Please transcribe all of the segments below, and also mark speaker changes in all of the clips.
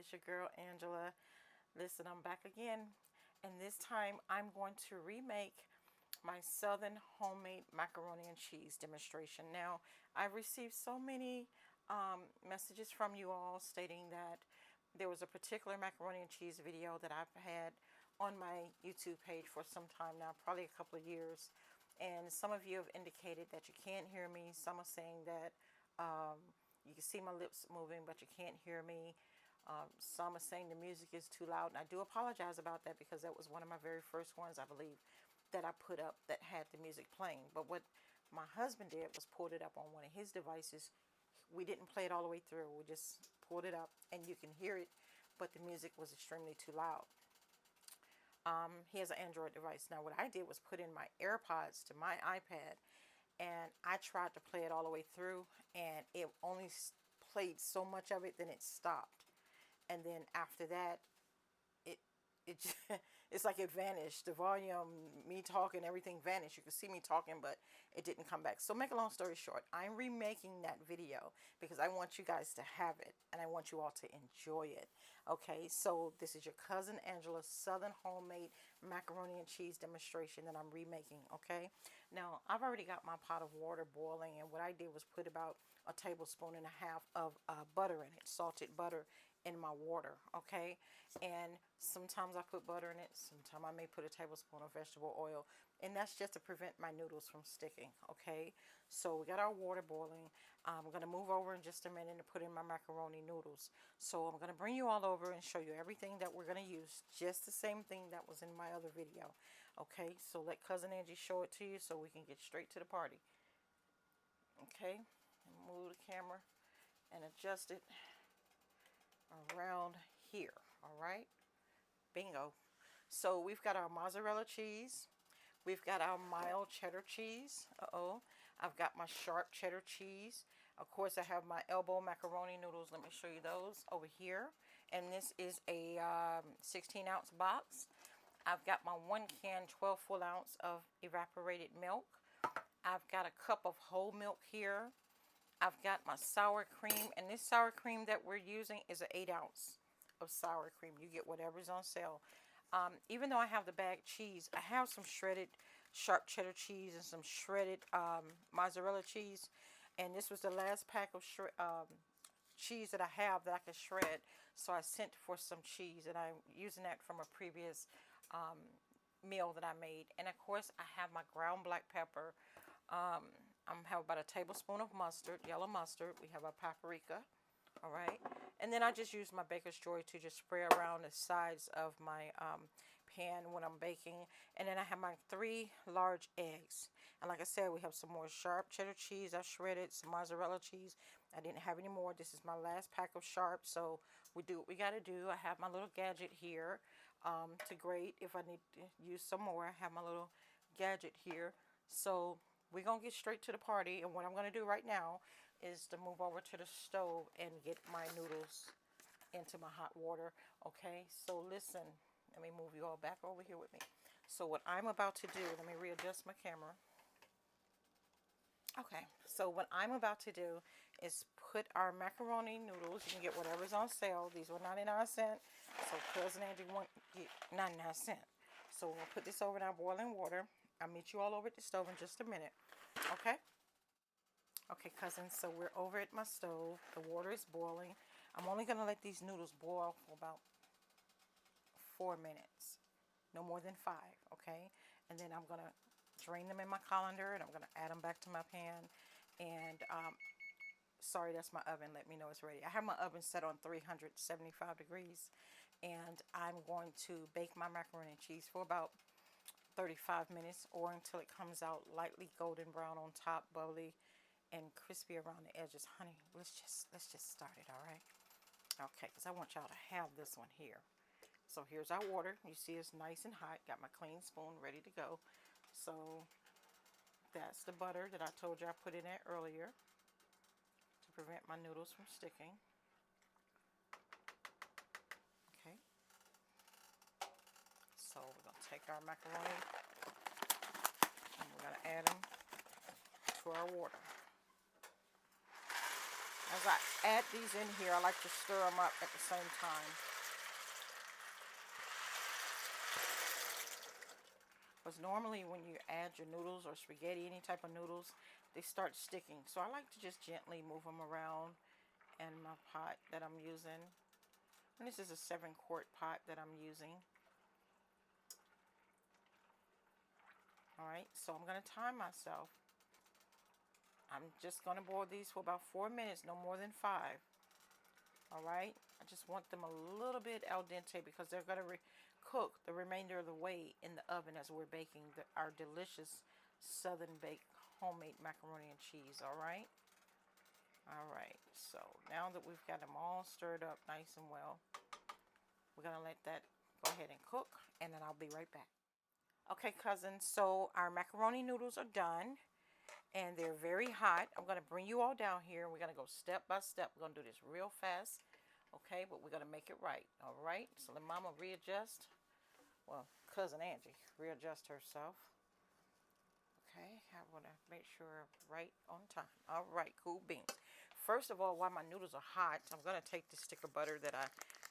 Speaker 1: It's your girl Angela. Listen, I'm back again, and this time I'm going to remake my Southern homemade macaroni and cheese demonstration. Now, I've received so many messages from you all stating that there was a particular macaroni and cheese video that I've had on my YouTube page for some time now, probably a couple of years. And some of you have indicated that you can't hear me. Some are saying that you can see my lips moving, but you can't hear me. Some are saying the music is too loud, and I do apologize about that because that was one of my very first ones, I believe, that I put up that had the music playing. But what my husband did was pulled it up on one of his devices. We didn't play it all the way through. We just pulled it up, and you can hear it, but the music was extremely too loud. He has an Android device. Now, what I did was put in my AirPods to my iPad, and I tried to play it all the way through, and it only played so much of it, then it stopped. And then after that, it just, it's like it vanished. The volume, me talking, everything vanished. You could see me talking, but it didn't come back. So make a long story short, I'm remaking that video because I want you guys to have it, and I want you all to enjoy it. Okay, so this is your cousin Angela's Southern homemade macaroni and cheese demonstration that I'm remaking. Okay, now I've already got my pot of water boiling, and what I did was put about a tablespoon and a half of butter in it, salted butter in my water. Okay, and sometimes I put butter in it, sometimes I may put a tablespoon of vegetable oil, and that's just to prevent my noodles from sticking. Okay, so we got our water boiling. I'm going to move over in just a minute and put in my macaroni noodles. So I'm going to bring you all over and show you everything that we're going to use, just the same thing that was in my other video. Okay, so let Cousin Angie show it to you so we can get straight to the party. Okay, and move the camera and adjust it around here. All right, bingo. So we've got our mozzarella cheese, we've got our mild cheddar cheese. I've got my sharp cheddar cheese. Of course, I have my elbow macaroni noodles. Let me show you those over here. And this is a 16-ounce box. I've got my 1 can 12 full ounce of evaporated milk. I've got a cup of whole milk here. I've got my sour cream, and this sour cream that we're using is an 8 ounce of sour cream. You get whatever's on sale. Even though I have the bagged cheese, I have some shredded sharp cheddar cheese and some shredded mozzarella cheese. And this was the last pack of cheese that I have that I can shred. So I sent for some cheese, and I'm using that from a previous meal that I made. And of course, I have my ground black pepper. I have about a tablespoon of mustard, yellow mustard. We have our paprika, all right. And then I just use my baker's joy to just spray around the sides of my pan when I'm baking. And then I have my 3 large eggs. And like I said, we have some more sharp cheddar cheese I shredded, some mozzarella cheese. I didn't have any more. This is my last pack of sharp, so we do what we got to do. I have my little gadget here to grate if I need to use some more. I have my little gadget here. So we're going to get straight to the party, and what I'm going to do right now is to move over to the stove and get my noodles into my hot water. Okay, so listen, let me move you all back over here with me. So what I'm about to do, let me readjust my camera. Okay, so what I'm about to do is put our macaroni noodles. You can get whatever's on sale. These were 99¢, so Cousin Angie won't get 99¢. So we're going to put this over in our boiling water. I'll meet you all over at the stove in just a minute. Okay? Okay, cousins, so we're over at my stove. The water is boiling. I'm only going to let these noodles boil for about 4 minutes. No more than 5, okay? And then I'm going to drain them in my colander, and I'm going to add them back to my pan. And, sorry, that's my oven. Let me know it's ready. I have my oven set on 375 degrees. And I'm going to bake my macaroni and cheese for about 35 minutes or until it comes out lightly golden brown on top, bubbly and crispy around the edges. Honey, let's just start it, all right? Okay, because I want y'all to have this one here. So here's our water. You see it's nice and hot. Got my clean spoon ready to go. So that's the butter that I told you I put in there earlier to prevent my noodles from sticking. Okay. So we're going to take our macaroni and we're going to add them to our water. As I add these in here, I like to stir them up at the same time. Because normally when you add your noodles or spaghetti, any type of noodles, they start sticking. So I like to just gently move them around in my pot that I'm using. And this is a 7-quart pot that I'm using. Alright, so I'm going to time myself. I'm just going to boil these for about 4 minutes, no more than 5. Alright, I just want them a little bit al dente because they're going to cook the remainder of the way in the oven as we're baking our delicious southern baked homemade macaroni and cheese. Alright, so now that we've got them all stirred up nice and well, we're going to let that go ahead and cook, and then I'll be right back. Okay, cousins, so our macaroni noodles are done, and they're very hot. I'm going to bring you all down here, and we're going to go step by step. We're going to do this real fast, okay, but we're going to make it right, all right? So let Mama readjust. Well, Cousin Angie readjust herself. Okay, I want to make sure right on time. All right, cool beans. First of all, while my noodles are hot, I'm going to take the stick of butter that I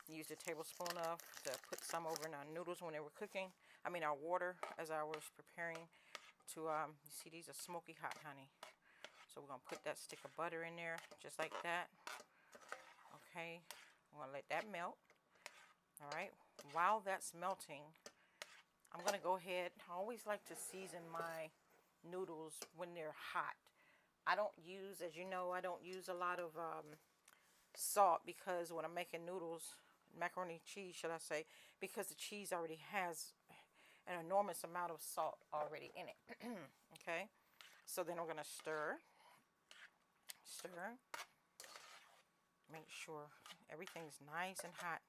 Speaker 1: used a tablespoon of to put some over in our noodles when they were cooking. I mean, our water as I was preparing to, you see these are smoky hot, honey. So we're going to put that stick of butter in there just like that. Okay, I'm going to let that melt. All right, while that's melting, I'm going to go ahead. I always like to season my noodles when they're hot. I don't use, as you know, I don't use a lot of salt because when I'm making noodles, macaroni cheese, should I say, because the cheese already has an enormous amount of salt already in it. Okay, so then we're going to stir, make sure everything's nice and hot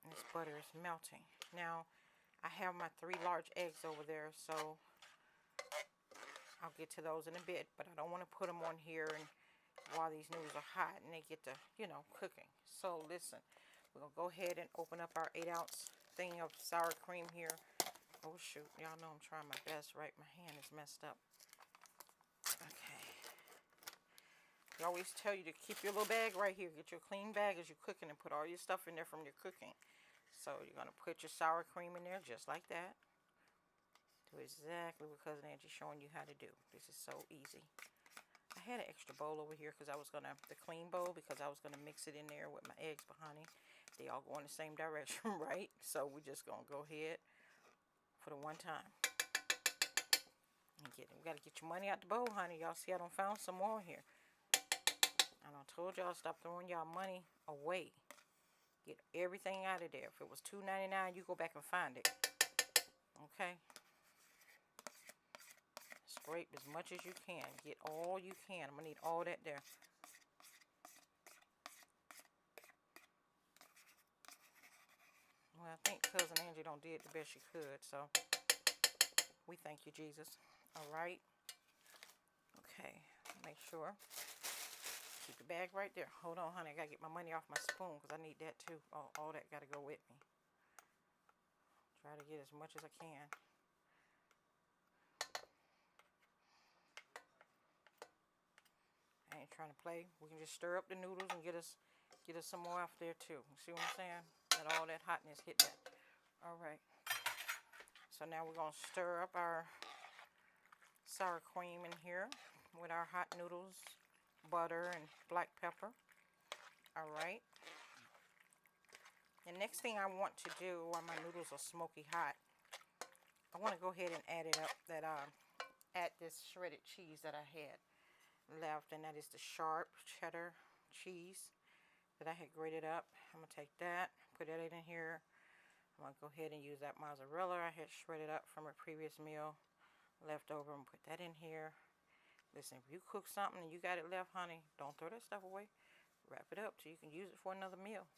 Speaker 1: and this butter is melting. Now, I have my 3 large eggs over there, so I'll get to those in a bit, but I don't want to put them on here and while these noodles are hot and they get to, you know, cooking. So listen, we're going to go ahead and open up our 8-ounce thing of sour cream here. Oh shoot, y'all know I'm trying my best, right? My hand is messed up. Okay. They always tell you to keep your little bag right here. Get your clean bag as you're cooking and put all your stuff in there from your cooking. So you're going to put your sour cream in there just like that. Do exactly what Cousin Angie's showing you how to do. This is so easy. I had an extra bowl over here because I was going to, the clean bowl, because I was going to mix it in there with my eggs behind it. They all go in the same direction, right? So we're just going to go ahead for the one time. And we got to get your money out the bowl, honey. Y'all see I done found some more here. I done told y'all stop throwing y'all money away. Get everything out of there. If it was $2.99, you go back and find it. Okay? Scrape as much as you can. Get all you can. I'm going to need all that there. Well, I think Cousin Angie done did the best she could, so we thank you, Jesus. All right. Okay. Make sure. Keep the bag right there. Hold on, honey. I got to get my money off my spoon because I need that too. All that got to go with me. Try to get as much as I can. I ain't trying to play. We can just stir up the noodles and get us some more off there too. See what I'm saying? Let all that hotness hit that. All right. So now we're going to stir up our sour cream in here with our hot noodles, butter, and black pepper. All right. The next thing I want to do while my noodles are smoky hot, I want to go ahead and add it up. Add this shredded cheese that I had left, and that is the Sharp Cheddar Cheese that I had grated up. I'm going to take that, put that in here. I'm going to go ahead and use that mozzarella I had shredded up from a previous meal left over and put that in here. Listen, if you cook something and you got it left, honey, don't throw that stuff away. Wrap it up so you can use it for another meal.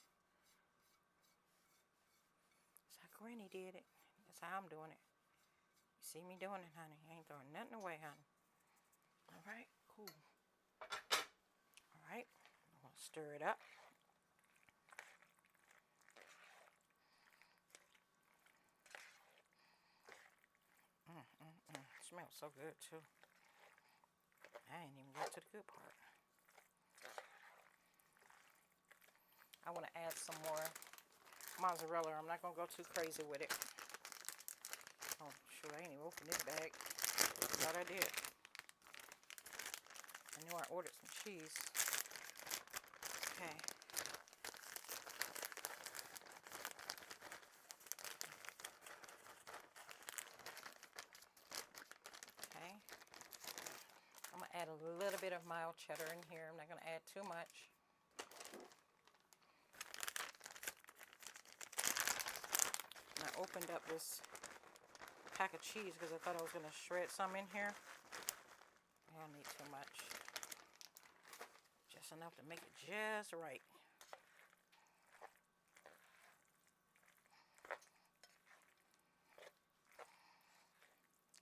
Speaker 1: That's how Granny did it. That's how I'm doing it. You see me doing it, honey. I ain't throwing nothing away, honey. All right, cool. All right, I'm going to stir it up. It smells so good, too. I ain't even got to the good part. I want to add some more mozzarella. I'm not going to go too crazy with it. Oh, shoot, I ain't even opened this bag. Thought I did. I knew I ordered some cheese. Okay. Okay. I'm going to add a little bit of mild cheddar in here. I'm not going to add too much. And I opened up this pack of cheese because I thought I was going to shred some in here. I don't need too much. Just enough to make it just right.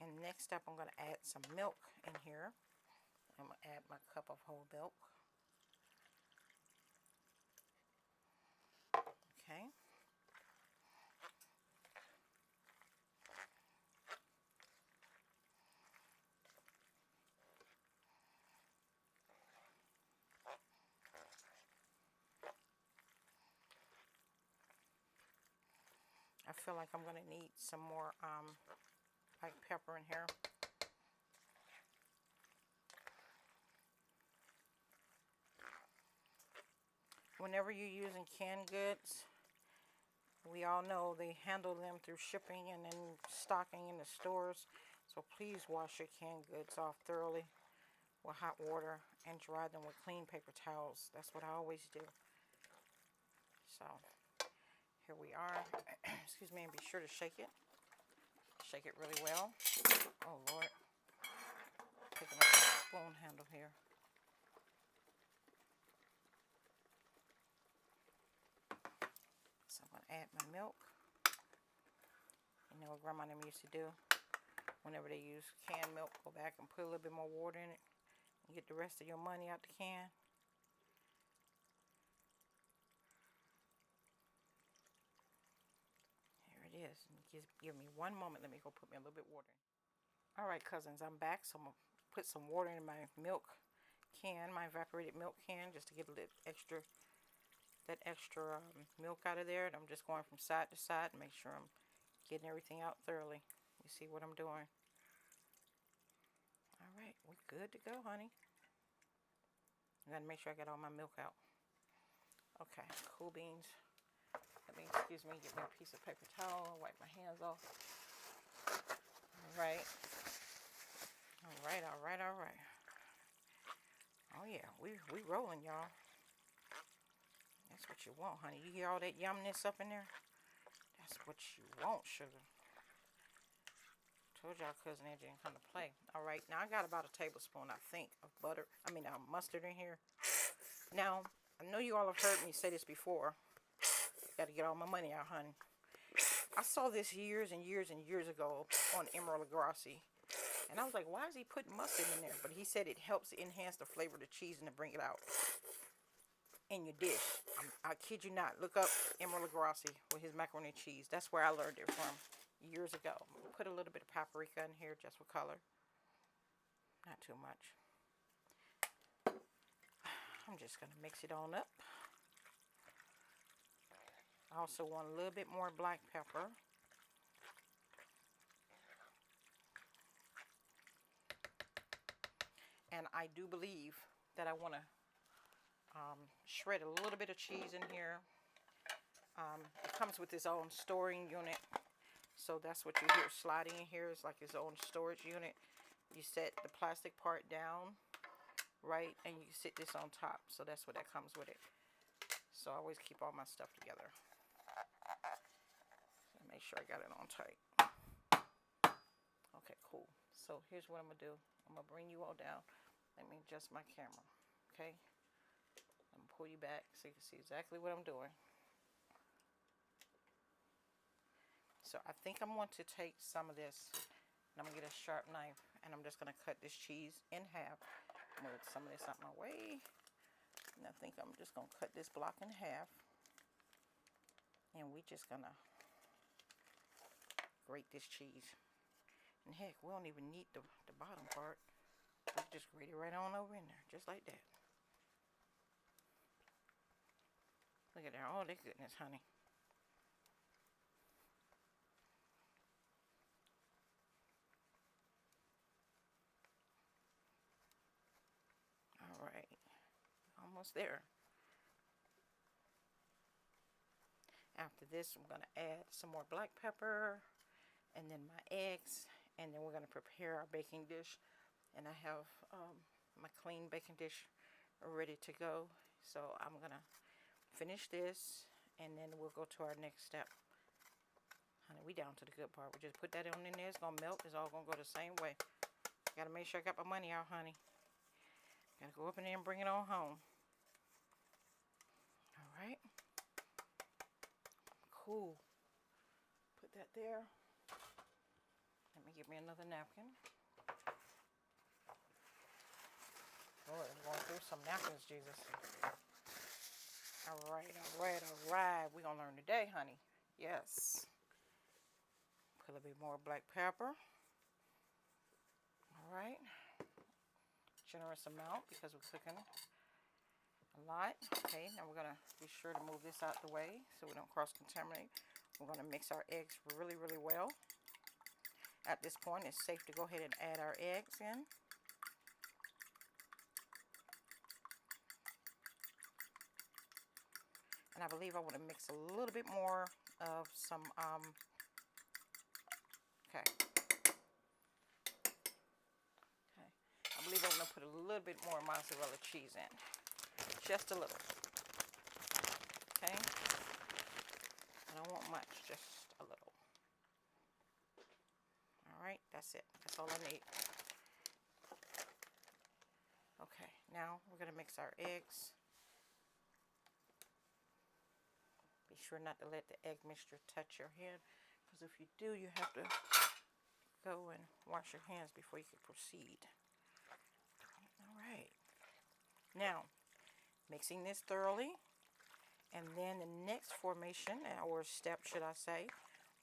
Speaker 1: And next up, I'm going to add some milk in here. I'm going to add my cup of whole milk. Okay. I feel like I'm going to need some more black pepper in here. Whenever you're using canned goods, we all know they handle them through shipping and then stocking in the stores. So please wash your canned goods off thoroughly with hot water and dry them with clean paper towels. That's what I always do. So here we are. Excuse me, and be sure to shake it. Shake it really well. Oh Lord. Picking up the spoon handle here. So I'm going to add my milk. You know what Grandma and them used to do? Whenever they use canned milk, go back and put a little bit more water in it and get the rest of your money out the can. Here it is. And just give me one moment. Let me go put me a little bit of water in. Alright, cousins, I'm back. So I'm going to put some water in my milk can, my evaporated milk can, just to get a little extra, that extra milk out of there. And I'm just going from side to side and make sure I'm getting everything out thoroughly. You see what I'm doing? Alright, we're good to go, honey. I gotta make sure I get all my milk out. Okay, cool beans. Let me, excuse me, get me a piece of paper towel, wipe my hands off. Alright. Alright. Oh yeah, we rolling, y'all. That's what you want, honey. You hear all that yumness up in there? That's what you want, sugar. Told y'all cousin Angie didn't come to play. Alright, now I got about a tablespoon, I think, of mustard in here. Now, I know you all have heard me say this before. Got to get all my money out, honey. I saw this years and years and years ago on Emerald Lagasse. And I was like, why is he putting mustard in there? But he said it helps enhance the flavor of the cheese and to bring it out in your dish. I kid you not. Look up Emerald Lagasse with his macaroni and cheese. That's where I learned it from years ago. Put a little bit of paprika in here just for color. Not too much. I'm just going to mix it on up. I also want a little bit more black pepper. And I do believe that I want to shred a little bit of cheese in here. It comes with its own storing unit. So that's what you hear sliding in here. It's like its own storage unit. You set the plastic part down, right? And you sit this on top. So that's what that comes with it. So I always keep all my stuff together. So make sure I got it on tight. Okay, cool. So here's what I'm going to do. I'm going to bring you all down. Let me adjust my camera. Okay? I'm going to pull you back so you can see exactly what I'm doing. So I think I'm going to take some of this, and I'm going to get a sharp knife, and I'm just going to cut this cheese in half. Move some of this out my way. And I think I'm just going to cut this block in half. And we're just going to grate this cheese. And heck, we don't even need the bottom part. We just grate it right on over in there, just like that. Look at that. Oh, that goodness, honey. All right. Almost there. After this, I'm going to add some more black pepper and then my eggs. And then we're going to prepare our baking dish. And I have my clean baking dish ready to go. So I'm going to finish this and then we'll go to our next step. Honey, we down to the good part. We just put that on in there. It's going to melt. It's all going to go the same way. Got to make sure I got my money out, honey. Got to go up in there and bring it on home. All right. Cool. Put that there. Let me get me another napkin. Lord, I'm going through some napkins, Jesus. All right, all right, all right. We're going to learn today, honey. Yes. Put a little bit more black pepper. All right. Generous amount because we're cooking a lot. Okay, now we're going to be sure to move this out the way so we don't cross-contaminate. We're going to mix our eggs really, really well. At this point, it's safe to go ahead and add our eggs in. And I believe I want to mix a little bit more of some, okay. I believe I'm going to put a little bit more mozzarella cheese in. Just a little. Okay. I don't want much, just a little. Alright, that's it. That's all I need. Okay, now we're going to mix our eggs. Be sure not to let the egg mixture touch your hand, because if you do, you have to go and wash your hands before you can proceed. Alright. Now, mixing this thoroughly, and then the next formation, or step should I say,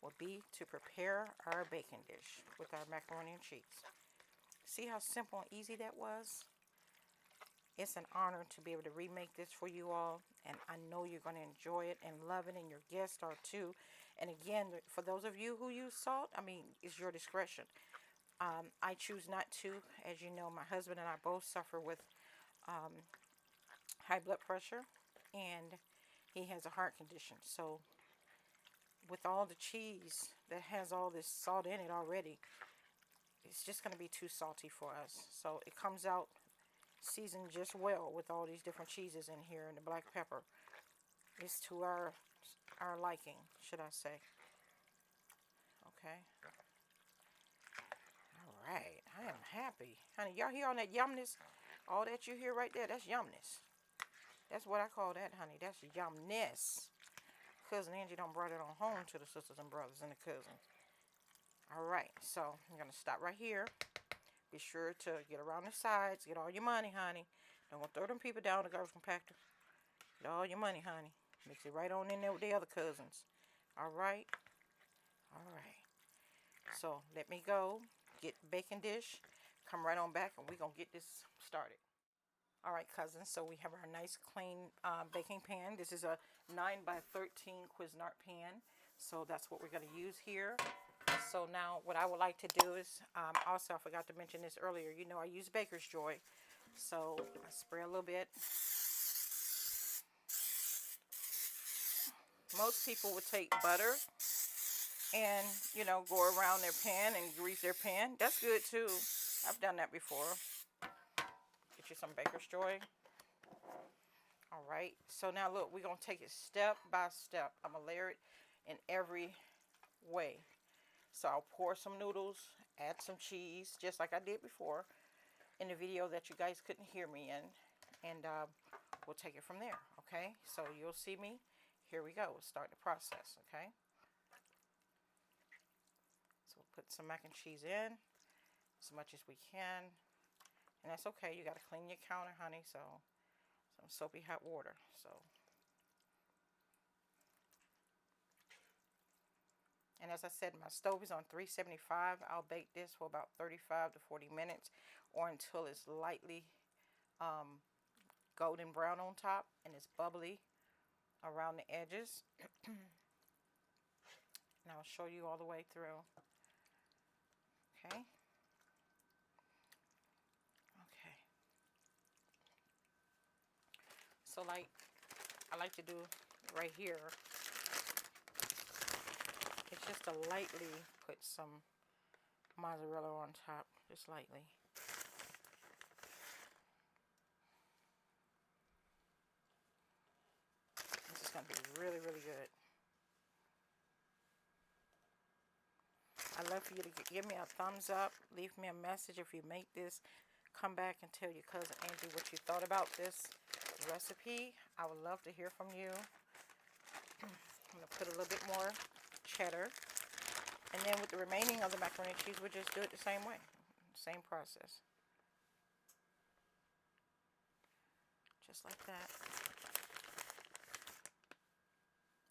Speaker 1: will be to prepare our baking dish with our macaroni and cheese. See how simple and easy that was? It's an honor to be able to remake this for you all, and I know you're going to enjoy it and love it, and your guests are too. And again, for those of you who use salt, I mean, it's your discretion. I choose not to. As you know, my husband and I both suffer with high blood pressure, and he has a heart condition. So with all the cheese that has all this salt in it already, it's just going to be too salty for us. So it comes out seasoned just well with all these different cheeses in here and the black pepper. It's to our liking, should I say. Okay. All right. I am happy. Honey, y'all hear all that yumness? All that you hear right there, that's yumness. That's what I call that, honey. That's yumness. Cousin Angie done brought it on home to the sisters and brothers and the cousins. All right. So I'm going to stop right here. Be sure to get around the sides. Get all your money, honey. Don't throw them people down the garbage compactor. Get all your money, honey. Mix it right on in there with the other cousins. All right? All right. So, let me go get the baking dish. Come right on back and we're going to get this started. All right, cousins. So, we have our nice clean baking pan. This is a 9x13 Cuisinart pan. So, that's what we're going to use here. So now what I would like to do is, also I forgot to mention this earlier, you know I use Baker's Joy. So I spray a little bit. Most people would take butter and, you know, go around their pan and grease their pan. That's good too. I've done that before. Get you some Baker's Joy. Alright, so now look, we're going to take it step by step. I'm going to layer it in every way. So I'll pour some noodles, add some cheese, just like I did before in the video that you guys couldn't hear me in. And we'll take it from there, okay? So you'll see me. Here we go. We'll start the process, okay? So we'll put some mac and cheese in as much as we can. And that's okay. You got to clean your counter, honey. So some soapy hot water. So. And as I said, my stove is on 375. I'll bake this for about 35 to 40 minutes or until it's lightly golden brown on top and it's bubbly around the edges. And I'll show you all the way through. Okay. Okay. So like I like to do right here, it's just to lightly put some mozzarella on top, just lightly. This is going to be really, really good. I'd love for you to give me a thumbs up. Leave me a message if you make this. Come back and tell your cousin Angie what you thought about this recipe. I would love to hear from you. I'm going to put a little bit more cheddar. And then with the remaining of the macaroni and cheese, we'll just do it the same way. Same process. Just like that.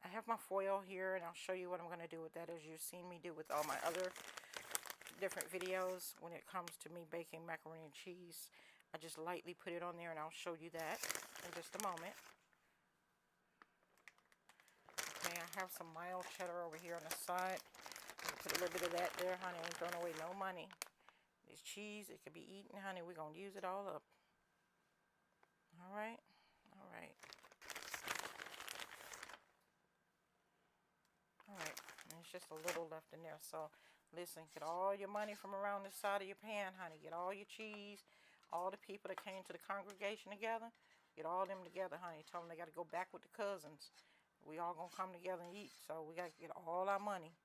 Speaker 1: I have my foil here, and I'll show you what I'm going to do with that, as you've seen me do with all my other different videos. When it comes to me baking macaroni and cheese, I just lightly put it on there, and I'll show you that in just a moment. Okay, I have some mild cheddar over here on the side. I'll put a little bit of that there, honey. I ain't throwing away no money. This cheese, it can be eaten, honey. We're going to use it all up. All right? All right. Alright, and it's just a little left in there. So, listen, get all your money from around the side of your pan, honey. Get all your cheese, all the people that came to the congregation together. Get all them together, honey. Tell them they got to go back with the cousins. We all going to come together and eat. So, we got to get all our money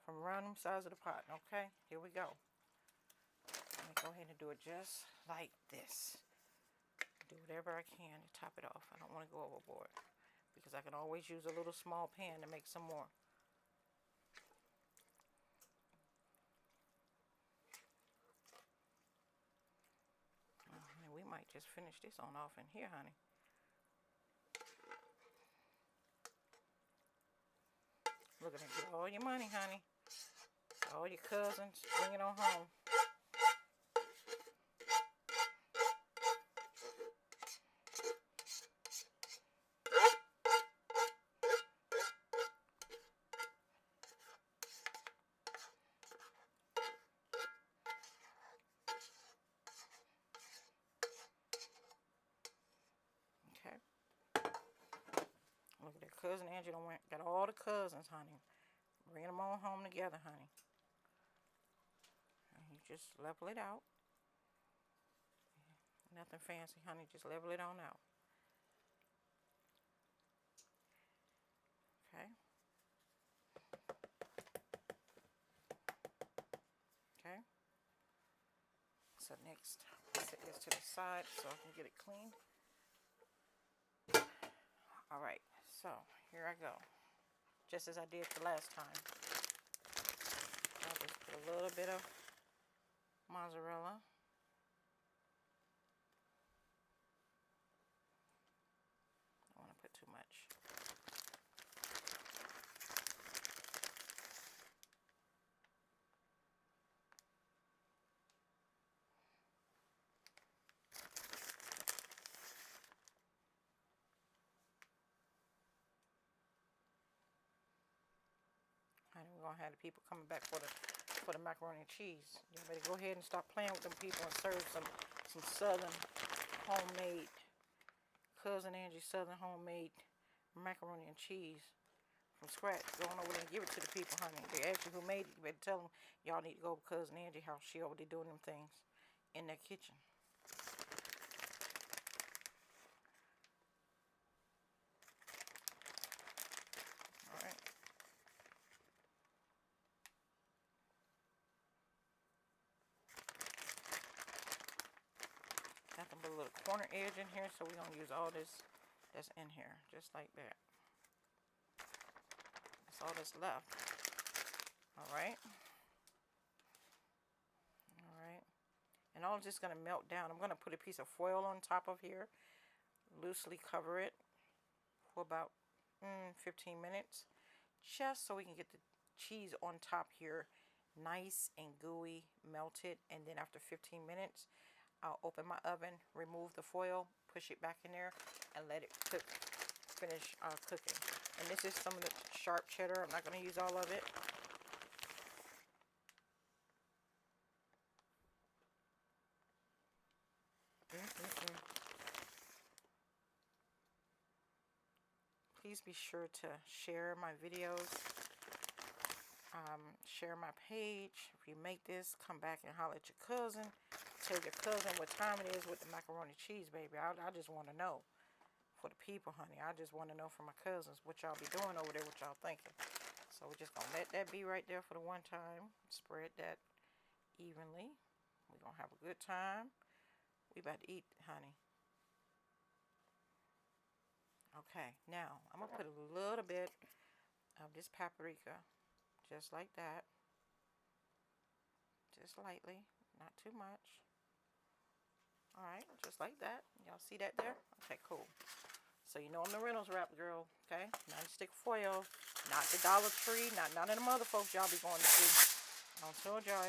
Speaker 1: from around them sides of the pot. Okay, here we go. Let me go ahead and do it just like this. Do whatever I can to top it off. I don't want to go overboard, because I can always use a little small pan to make some more. We might just finish this on off in here, honey. Look at it. Get all your money, honey. All your cousins. Bring it on home. Okay. Look at that. Cousin Angie got all the cousins, honey. Bring them all home together, honey. And you just level it out. Nothing fancy, honey. Just level it on out. Okay. Okay. So next, I'll set this to the side so I can get it clean. Alright, so here I go. Just as I did the last time. I'll just put a little bit of mozzarella. I don't want to put too much. Honey, we're gonna have the people coming back for the macaroni and cheese. You better go ahead and stop playing with them people and serve some southern homemade, Cousin Angie southern homemade macaroni and cheese from scratch. Go on over there and give it to the people, honey. They ask you who made it. You better tell them y'all need to go to Cousin Angie house. She over there doing them things in that kitchen. Nothing but a little corner edge in here, so we're going to use all this that's in here, just like that. That's all that's left. Alright. Alright. And all just going to melt down. I'm going to put a piece of foil on top of here, loosely cover it for about 15 minutes, just so we can get the cheese on top here nice and gooey, melted. And then after 15 minutes, I'll open my oven, remove the foil, push it back in there, and let it cook finish cooking. And this is some of the sharp cheddar. I'm not going to use all of it. Please be sure to share my videos. Share my page. If you make this, come back and holler at your cousin. Tell your cousin what time it is with the macaroni cheese, baby. I just want to know. For the people, honey. I just want to know from my cousins what y'all be doing over there, what y'all thinking. So we're just going to let that be right there for the one time. Spread that evenly. We're going to have a good time. We about to eat, honey. Okay, now I'm going to put a little bit of this paprika. Just like that. Just lightly. Not too much. Alright, just like that. Y'all see that there? Okay, cool. So you know I'm the Reynolds wrap girl, okay? Non-stick foil, not the Dollar Tree, not none of them other folks y'all be going to see. I told y'all.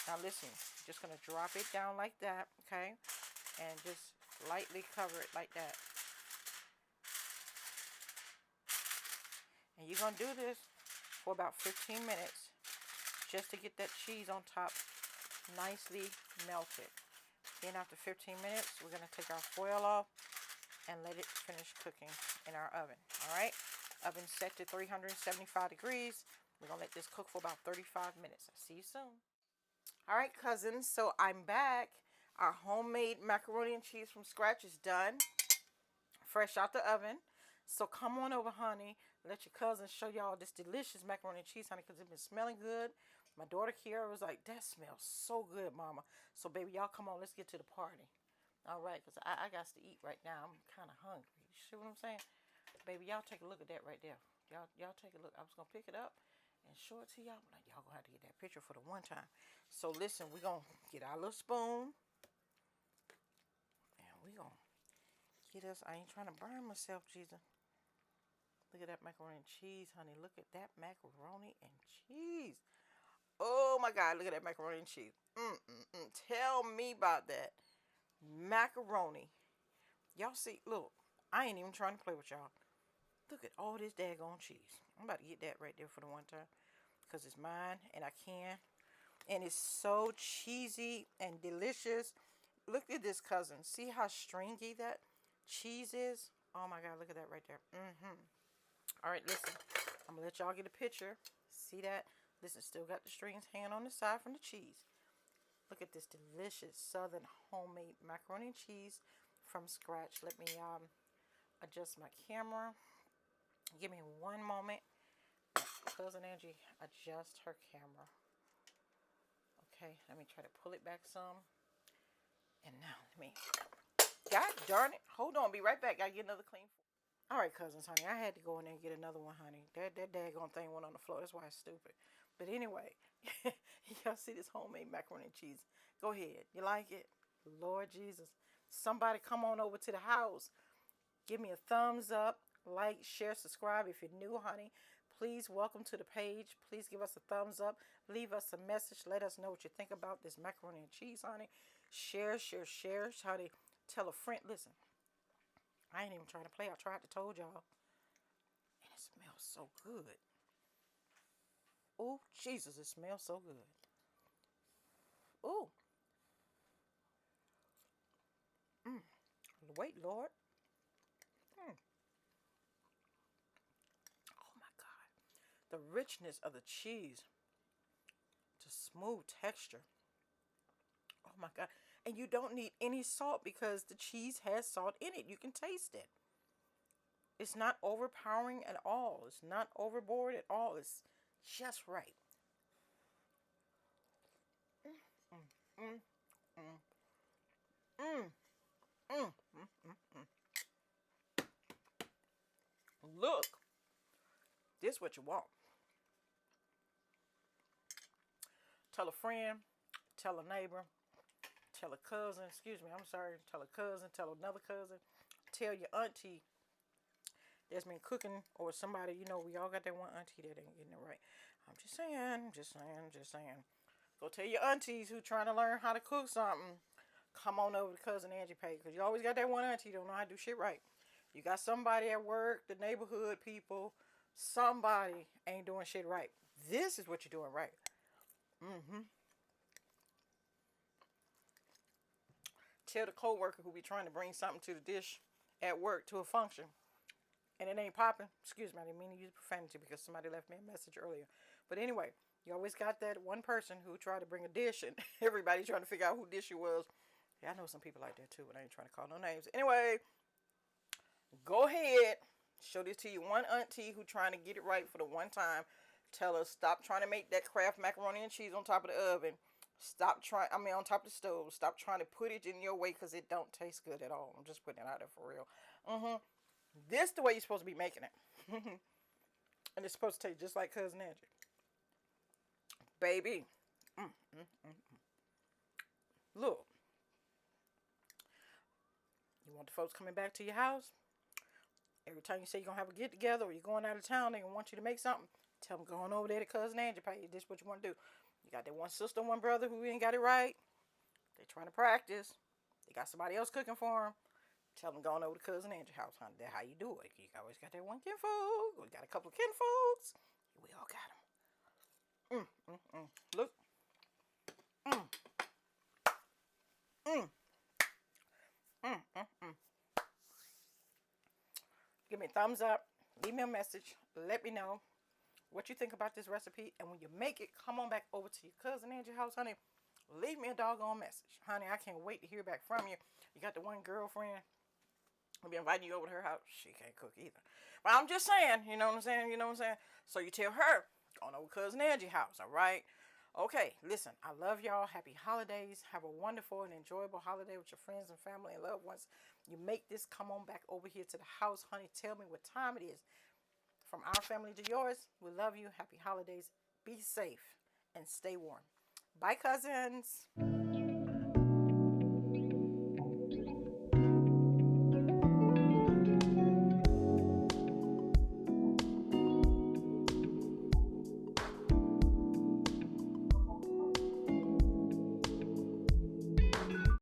Speaker 1: Now listen, just gonna drop it down like that, okay? And just lightly cover it like that. And you're gonna do this for about 15 minutes just to get that cheese on top nicely melted. Then after 15 minutes, we're gonna take our foil off and let it finish cooking in our oven. All right, oven set to 375 degrees. We're gonna let this cook for about 35 minutes. I'll see you soon. All right, cousins, so I'm back. Our homemade macaroni and cheese from scratch is done, fresh out the oven. So come on over, honey. Let your cousins show y'all this delicious macaroni and cheese, honey, because it's been smelling good. My daughter Kiara was like, that smells so good, mama. So baby, y'all come on, let's get to the party. All right, because I got to eat right now. I'm kind of hungry. You see what I'm saying? Baby, y'all take a look at that right there. Y'all take a look. I was going to pick it up and show it to y'all. Like, y'all going to have to get that picture for the one time. So, listen, we're going to get our little spoon. And we're going to get us. I ain't trying to burn myself, Jesus. Look at that macaroni and cheese, honey. Look at that macaroni and cheese. Oh, my God. Look at that macaroni and cheese. Tell me about that. Macaroni. Y'all see, look, I ain't even trying to play with y'all. Look at all this daggone cheese. I'm about to get that right there for the one time. Because it's mine and I can. And it's so cheesy and delicious. Look at this, cousin. See how stringy that cheese is? Oh my God, look at that right there. All right, listen. I'm going to let y'all get a picture. See that? Listen, still got the strings hanging on the side from the cheese. Look at this delicious southern homemade macaroni and cheese from scratch. Let me adjust my camera. Give me one moment. Cousin Angie, adjust her camera. Okay, let me try to pull it back some. And now, let me... God darn it. Hold on, be right back. Gotta get another clean. All right, cousins, honey. I had to go in there and get another one, honey. That daggone thing went on the floor. That's why it's stupid. But anyway, y'all see this homemade macaroni and cheese. Go ahead. You like it? Lord Jesus. Somebody come on over to the house. Give me a thumbs up. Like, share, subscribe. If you're new, honey, please welcome to the page. Please give us a thumbs up. Leave us a message. Let us know what you think about this macaroni and cheese, honey. Share. Honey, tell a friend. Listen, I ain't even trying to play. I tried to told y'all. And it smells so good. Oh, Jesus, it smells so good. Oh. Wait, Lord. Oh, my God. The richness of the cheese. The smooth texture. Oh, my God. And you don't need any salt because the cheese has salt in it. You can taste it. It's not overpowering at all. It's not overboard at all. It's just right. Look. This is what you want. Tell a friend. Tell a neighbor. Tell a cousin. Excuse me. I'm sorry. Tell a cousin. Tell another cousin. Tell your auntie that's been cooking, or somebody, you know, we all got that one auntie that ain't getting it right. I'm just saying. Go tell your aunties who trying to learn how to cook something. Come on over to Cousin Angie page, because you always got that one auntie who don't know how to do shit right. You got somebody at work, the neighborhood people, somebody ain't doing shit right. This is what you're doing right. Tell the coworker who be trying to bring something to the dish at work to a function and it ain't popping. Excuse me, I didn't mean to use profanity because somebody left me a message earlier. But anyway, you always got that one person who tried to bring a dish and everybody trying to figure out who dish it was. Yeah, I know some people like that too, but I ain't trying to call no names. Anyway, go ahead. Show this to you one auntie who trying to get it right for the one time. Tell her stop trying to make that Kraft macaroni and cheese on top of the oven. Stop trying, on top of the stove. Stop trying to put it in your way because it don't taste good at all. I'm just putting it out there for real. This the way you're supposed to be making it. And it's supposed to taste just like Cousin Angie. Baby. Look. You want the folks coming back to your house? Every time you say you're going to have a get together or you're going out of town, they want you to make something. Tell them going over there to Cousin Angie. This is what you want to do. You got that one sister, one brother who ain't got it right. They trying to practice. They got somebody else cooking for them. Tell them going over to Cousin Angie's house, honey. That's how you do it. You always got that one kinfolk. We got a couple of kinfolks. We all got them. Look. Give me a thumbs up. Leave me a message. Let me know what you think about this recipe. And when you make it, come on back over to your Cousin Angie's house, honey. Leave me a doggone message. Honey, I can't wait to hear back from you. You got the one girlfriend. I'll be inviting you over to her house. She can't cook either. But I'm just saying, you know what I'm saying? You know what I'm saying? So you tell her, going over to Cousin Angie's house, all right? Okay, listen, I love y'all. Happy holidays. Have a wonderful and enjoyable holiday with your friends and family and loved ones. You make this, come on back over here to the house, honey. Tell me what time it is. From our family to yours, we love you. Happy holidays. Be safe and stay warm. Bye, cousins.